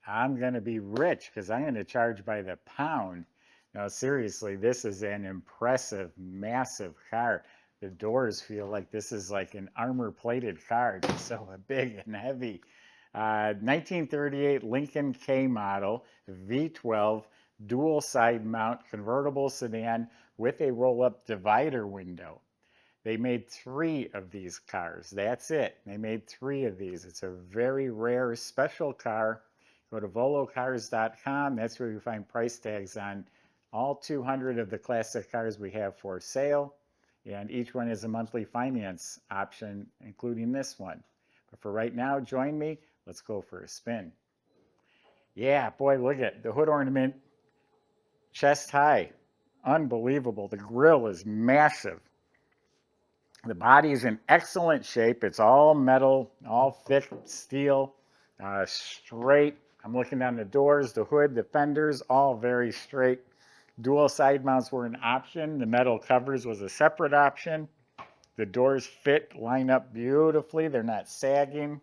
I'm going to be rich because I'm going to charge by the pound. No, seriously, this is an impressive, massive car. The doors feel like this is like an armor-plated car. It's so big and heavy. 1938 Lincoln K model, V12, dual side mount convertible sedan with a roll-up divider window. They made three of these cars. That's it. They made three of these. It's a very rare, special car. Go to volocars.com. That's where you find price tags on all 200 of the classic cars we have for sale. And each one is a monthly finance option, including this one. But for right now, join me. Let's go for a spin. Yeah, boy, look at the hood ornament, chest high. Unbelievable. The grille is massive. The body is in excellent shape. It's all metal, all thick steel, straight. I'm looking down the doors, the hood, the fenders, all very straight. Dual side mounts were an option. The metal covers was a separate option. The doors fit, line up beautifully. They're not sagging.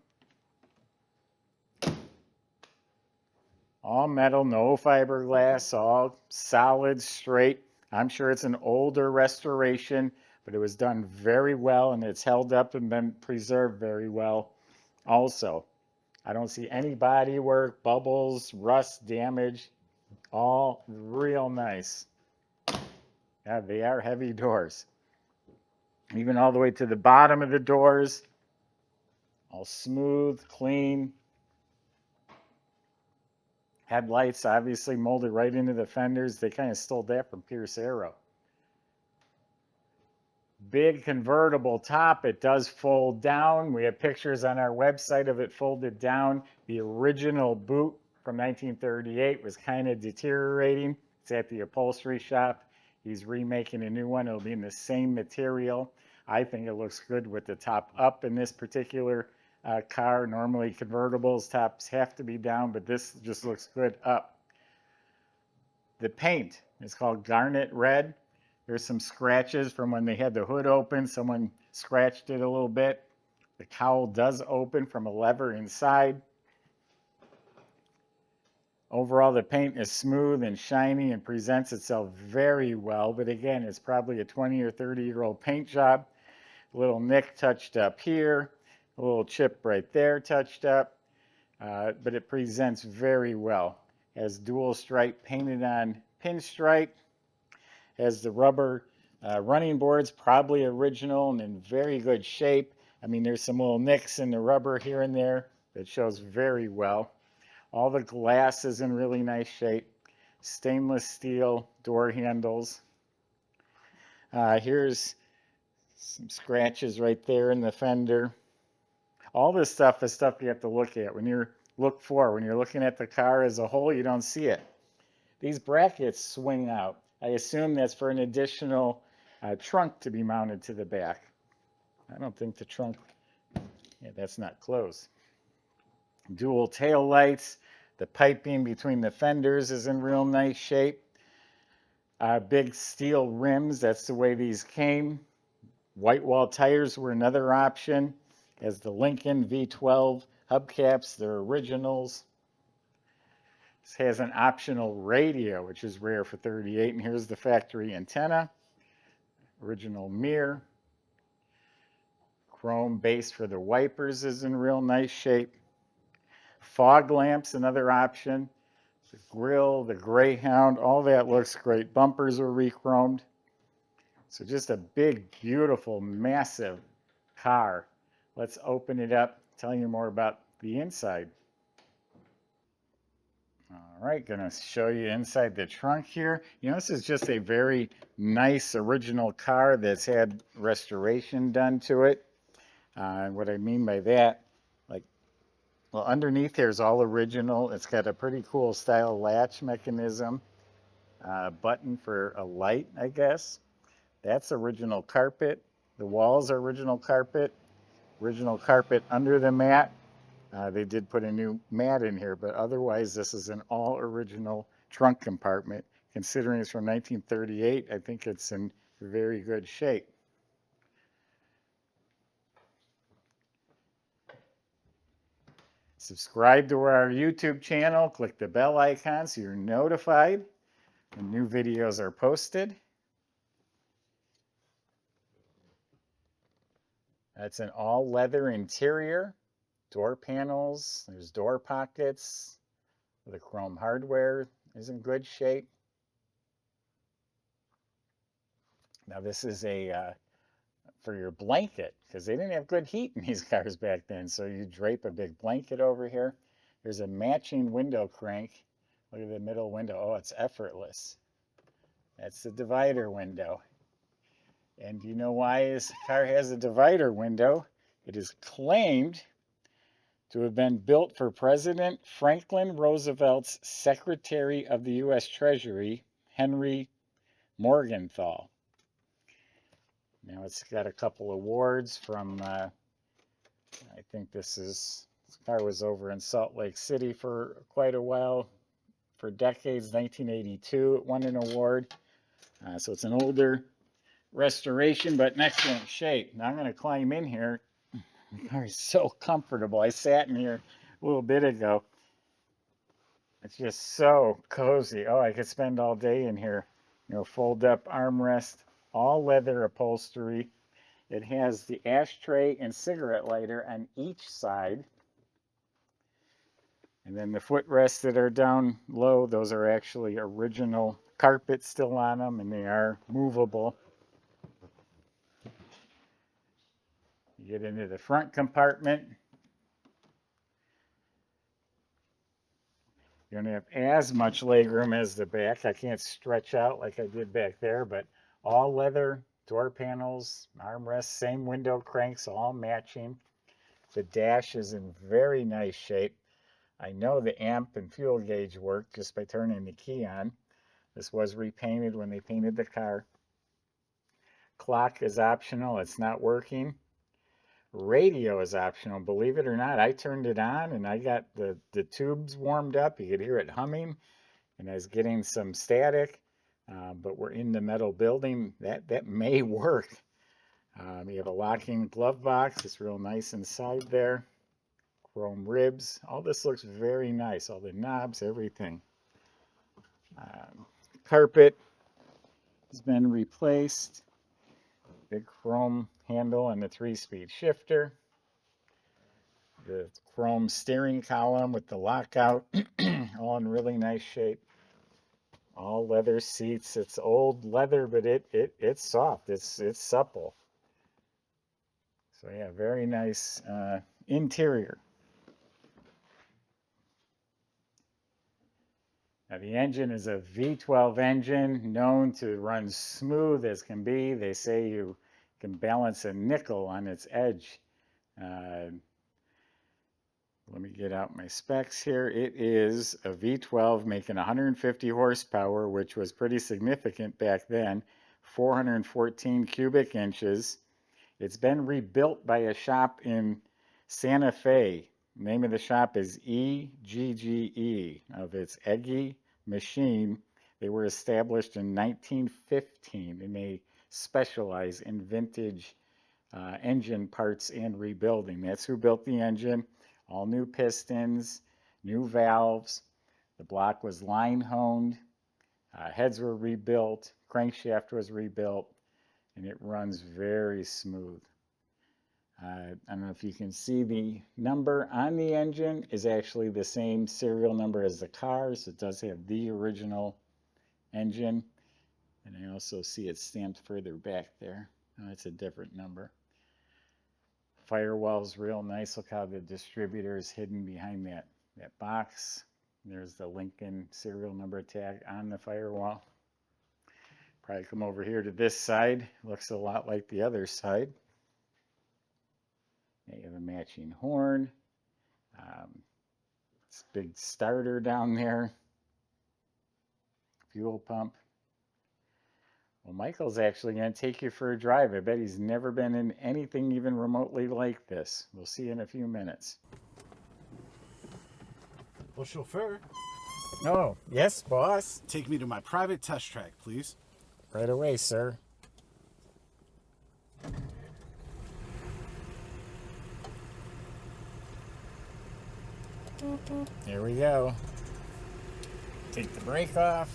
All metal, no fiberglass, all solid, straight. I'm sure it's an older restoration, but it was done very well and it's held up and been preserved very well also. I don't see any body work, bubbles, rust, damage, all real nice. Yeah, they are heavy doors. Even all the way to the bottom of the doors, all smooth, clean. Headlights obviously molded right into the fenders. They kind of stole that from Pierce Arrow. Big convertible top. It does fold down. We have pictures on our website of it folded down. The original boot from 1938 was kind of deteriorating. It's at the upholstery shop. He's remaking a new one. It'll be in the same material. I think it looks good with the top up in this particular car. Normally convertibles tops have to be down, but this just looks good up. The paint is called garnet red. There's some scratches from when they had the hood open. Someone scratched it a little bit. The cowl does open from a lever inside. Overall, the paint is smooth and shiny and presents itself very well, but again, it's probably a 20 or 30-year-old paint job. A little nick touched up here, a little chip right there touched up, but it presents very well. Has dual stripe painted on pinstripe, has the rubber running boards, probably original and in very good shape. I mean, there's some little nicks in the rubber here and there that shows very well. All the glass is in really nice shape. Stainless steel door handles. Here's some scratches right there in the fender. All this stuff is stuff you have to look at when you're looking at the car as a whole. You don't see it. These brackets swing out. I assume that's for an additional trunk to be mounted to the back. I don't think the trunk, yeah, that's not closed. Dual tail lights. The piping between the fenders is in real nice shape. Big steel rims, that's the way these came. White wall tires were another option, as the Lincoln V12 hubcaps, they're originals. This has an optional radio, which is rare for 38, and here's the factory antenna. Original mirror. Chrome base for the wipers is in real nice shape. Fog lamps, another option. The grill, the Greyhound, all that looks great. Bumpers are re-chromed. So just a big, beautiful, massive car. Let's open it up, tell you more about the inside. All right, gonna show you inside the trunk here. You know, this is just a very nice original car that's had restoration done to it. And what I mean by that, like, well, underneath here is all original. It's got a pretty cool style latch mechanism, button for a light, I guess. That's original carpet. The walls are original carpet under the mat. They did put a new mat in here, but otherwise this is an all original trunk compartment. Considering it's from 1938, I think it's in very good shape. Subscribe to our YouTube channel. Click the bell icon so you're notified when new videos are posted. That's an all leather interior. Door panels, there's door pockets. The chrome hardware is in good shape. Now this is a for your blanket, because they didn't have good heat in these cars back then, so you drape a big blanket over here. There's a matching window crank. Look at the middle window. Oh, it's effortless. That's the divider window. And do you know why this car has a divider window? It is claimed to have been built for President Franklin Roosevelt's Secretary of the U.S. Treasury, Henry Morgenthau. Now it's got a couple awards from, I think this car was over in Salt Lake City for quite a while, for decades. 1982, it won an award. So it's an older restoration, but in excellent shape. Now I'm going to climb in here. The car is so comfortable. I sat in here a little bit ago. It's just so cozy. Oh, I could spend all day in here. You know, fold up armrest, all leather upholstery. It has the ashtray and cigarette lighter on each side. And then the footrests that are down low, those are actually original carpet still on them, and they are movable. You get into the front compartment. You don't have as much legroom as the back. I can't stretch out like I did back there, but all leather door panels, armrests, same window cranks, all matching. The dash is in very nice shape. I know the amp and fuel gauge worked just by turning the key on. This was repainted when they painted the car. Clock is optional. It's not working. Radio is optional. Believe it or not, I turned it on and I got the tubes warmed up. You could hear it humming, and I was getting some static, but we're in the metal building. That may work. You have a locking glove box. It's real nice inside there. Chrome ribs. All this looks very nice. All the knobs, everything. Carpet has been replaced. Big chrome handle and the 3-speed shifter. The chrome steering column with the lockout, all in really nice shape. All leather seats. It's old leather, but it's soft. It's supple. So yeah, very nice interior. Now the engine is a V12 engine, known to run smooth as can be. They say you can balance a nickel on its edge. Let me get out my specs here. It is a V12 making 150 horsepower, which was pretty significant back then, 414 cubic inches. It's been rebuilt by a shop in Santa Fe. The name of the shop is EGGE, of its Eggy Machine. They were established in 1915, and they specialize in vintage engine parts and rebuilding. That's who built the engine. All new pistons, new valves. The block was line honed. Heads were rebuilt. Crankshaft was rebuilt. And it runs very smooth. I don't know if you can see the number on the engine is actually the same serial number as the car, so it does have the original engine. And I also see it stamped further back there. Oh, it's a different number. Firewall's real nice. Look how the distributor is hidden behind that box. There's the Lincoln serial number tag on the firewall. Probably come over here to this side. Looks a lot like the other side. You have a matching horn. This big starter down there. Fuel pump. Well, Michael's actually going to take you for a drive. I bet he's never been in anything even remotely like this. We'll see you in a few minutes. Well, chauffeur. Oh, yes, boss. Take me to my private test track, please. Right away, sir. Here we go. Take the brake off.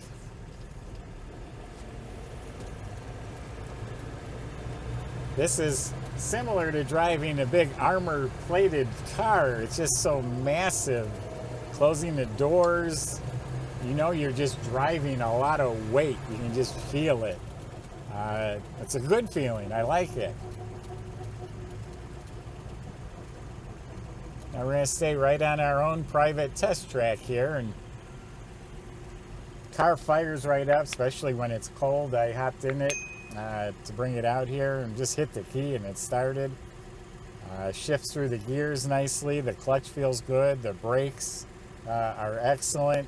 This is similar to driving a big armor-plated car. It's just so massive. Closing the doors, you know you're just driving a lot of weight. You can just feel it. It's a good feeling. I like it. Now we're going to stay right on our own private test track here, and car fires right up, especially when it's cold. I hopped in it to bring it out here and just hit the key and it started. Shifts through the gears nicely. The clutch feels good. The brakes are excellent.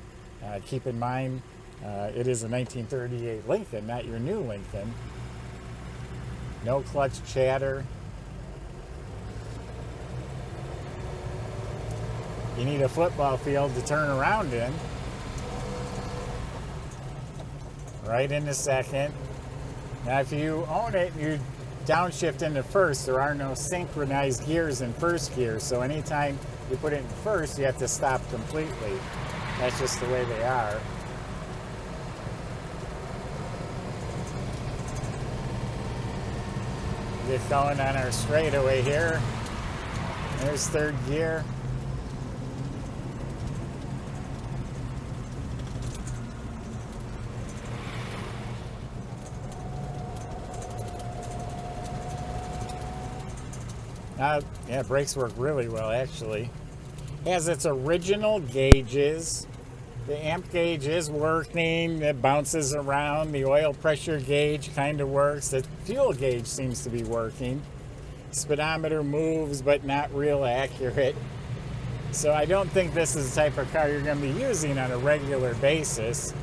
Keep in mind, it is a 1938 Lincoln, not your new Lincoln. No clutch chatter. You need a football field to turn around in. Right in a second. Now if you own it, you downshift into first. There are no synchronized gears in first gear, so anytime you put it in first, you have to stop completely. That's just the way they are. Get going on our straightaway here. There's third gear. Yeah, brakes work really well, actually. Has its original gauges. The amp gauge is working. It bounces around. The oil pressure gauge kind of works. The fuel gauge seems to be working. Speedometer moves, but not real accurate. So I don't think this is the type of car you're going to be using on a regular basis.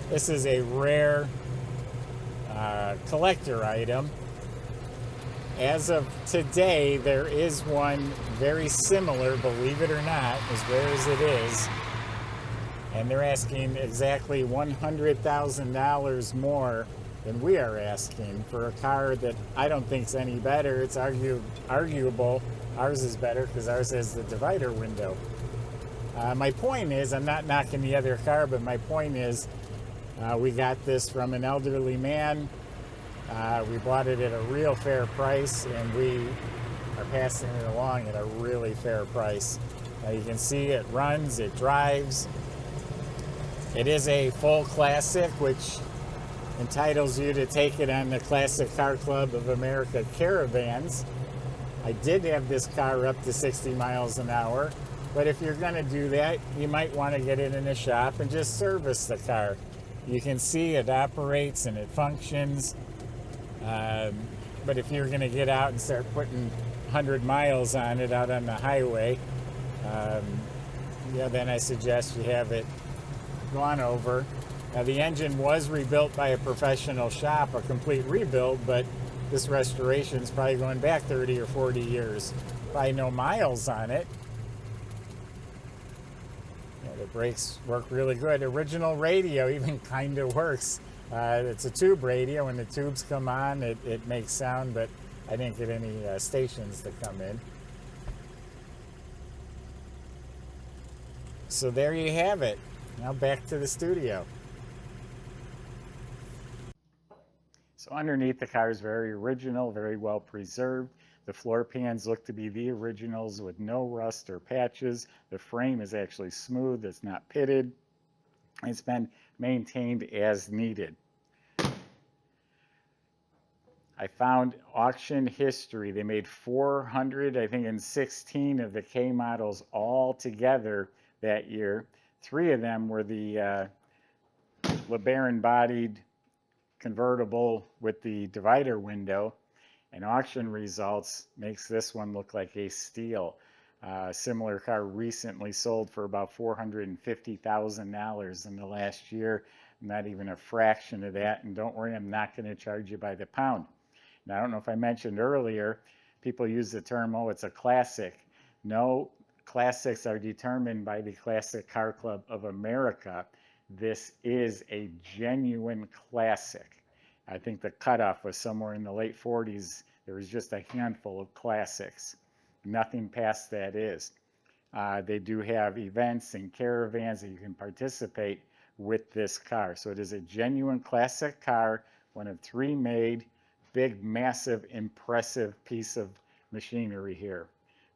This is a rare collector item. As of today, there is one very similar, believe it or not, as rare as it is. And they're asking exactly $100,000 more than we are asking for a car that I don't think is any better. It's arguable. Ours is better because ours has the divider window. My point is, I'm not knocking the other car, but my point is we got this from an elderly man. We bought it at a real fair price, and we are passing it along at a really fair price. You can see it runs, it drives. It is a full classic, which entitles you to take it on the Classic Car Club of America caravans. I did have this car up to 60 miles an hour, but if you're going to do that, you might want to get it in a shop and just service the car. You can see it operates and it functions. But if you're going to get out and start putting 100 miles on it out on the highway, yeah, then I suggest you have it gone over. Now, the engine was rebuilt by a professional shop, a complete rebuild, but this restoration is probably going back 30 or 40 years. Probably no miles on it. Yeah, the brakes work really good. Original radio even kind of works. It's a tube radio. When the tubes come on, it makes sound, but I didn't get any stations to come in. So there you have it. Now back to the studio. So underneath, the car is very original, very well preserved. The floor pans look to be the originals with no rust or patches. The frame is actually smooth. It's not pitted. It's been maintained as needed. I found auction history. They made 400, I think, and 16 of the K models all together that year. 3 of them were the LeBaron bodied convertible with the divider window, and auction results makes this one look like a steal. Similar car recently sold for about $450,000 in the last year. Not even a fraction of that. And don't worry, I'm not going to charge you by the pound. Now, I don't know if I mentioned earlier, people use the term, oh, it's a classic. No, classics are determined by the Classic Car Club of America. This is a genuine classic. I think the cutoff was somewhere in the late 40s. There was just a handful of classics. Nothing past that is. They do have events and caravans that you can participate with this car. So it is a genuine classic car, one of 3 made, big, massive, impressive piece of machinery here.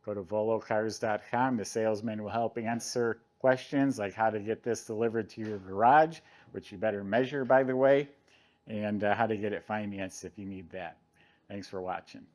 Go to volocars.com. The salesman will help answer questions like how to get this delivered to your garage, which you better measure, by the way, and how to get it financed if you need that. Thanks for watching.